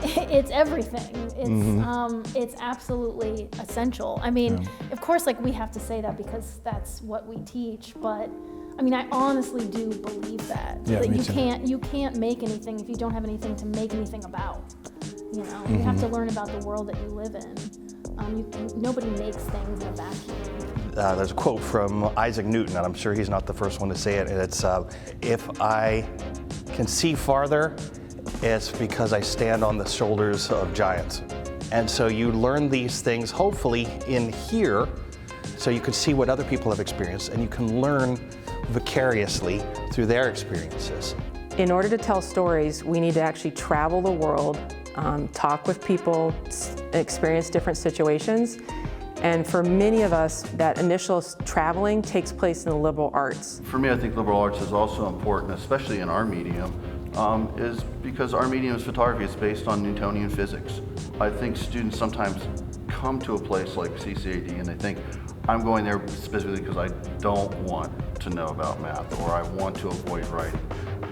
it's everything. It's absolutely essential. I mean, of course, like we have to say that because that's what we teach, but I mean, I honestly do believe that. Yeah, that me you can't make anything if you don't have anything to make anything about. You know, you have to learn about the world that you live in. Nobody makes things in a vacuum. There's a quote from Isaac Newton, and I'm sure he's not the first one to say it, and it's, if I can see farther, it's because I stand on the shoulders of giants. And so you learn these things, hopefully, in here, so you can see what other people have experienced, and you can learn vicariously through their experiences. In order to tell stories, we need to actually travel the world, talk with people, experience different situations. And for many of us, that initial traveling takes place in the liberal arts. For me, I think liberal arts is also important, especially in our medium, is because our medium is photography. It's based on Newtonian physics. I think students sometimes come to a place like CCAD and they think, I'm going there specifically because I don't want to know about math or I want to avoid writing.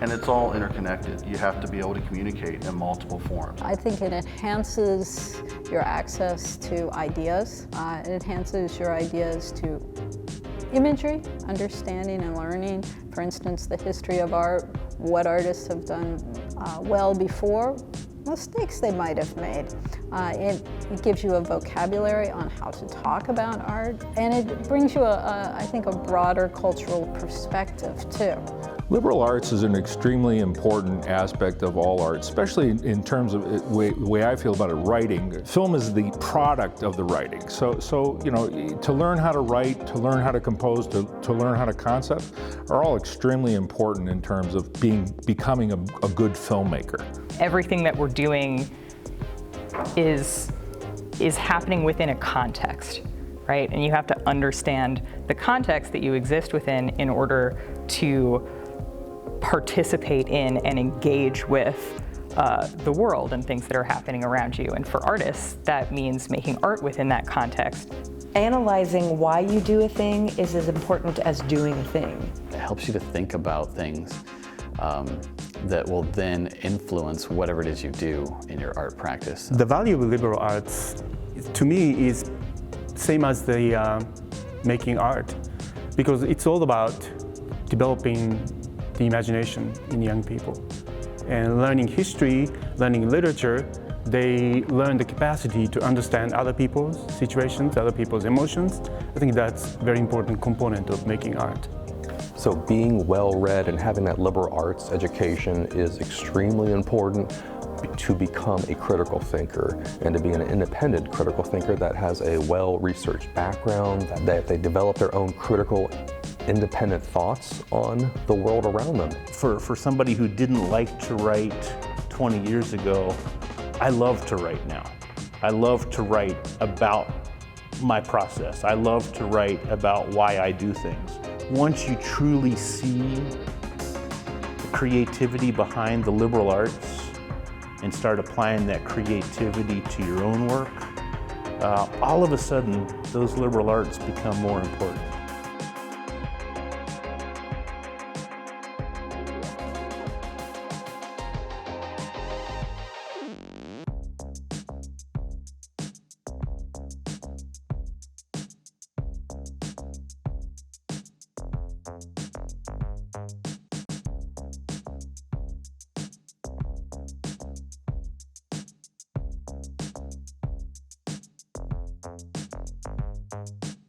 And it's all interconnected. You have to be able to communicate in multiple forms. I think it enhances your access to ideas. It enhances your ideas to imagery, understanding and learning. For instance, the history of art, what artists have done well before, mistakes they might have made. It gives you a vocabulary on how to talk about art, and it brings you, I think, a broader cultural perspective too. Liberal arts is an extremely important aspect of all art, especially in terms of the way I feel about it, writing. Film is the product of the writing. So you know, to learn how to write, to learn how to compose, to learn how to concept are all extremely important in terms of becoming a good filmmaker. Everything that we're doing is happening within a context, right? And you have to understand the context that you exist within in order to participate in and engage with the world and things that are happening around you. And for artists, that means making art within that context. Analyzing why you do a thing is as important as doing a thing. It helps you to think about things that will then influence whatever it is you do in your art practice. The value of liberal arts, to me, is same as the making art, because it's all about developing the imagination in young people. And learning history, learning literature, they learn the capacity to understand other people's situations, other people's emotions. I think that's a very important component of making art. So being well-read and having that liberal arts education is extremely important to become a critical thinker and to be an independent critical thinker that has a well-researched background, that they develop their own critical independent thoughts on the world around them. For somebody who didn't like to write 20 years ago, I love to write now. I love to write about my process. I love to write about why I do things. Once you truly see the creativity behind the liberal arts and start applying that creativity to your own work, all of a sudden those liberal arts become more important.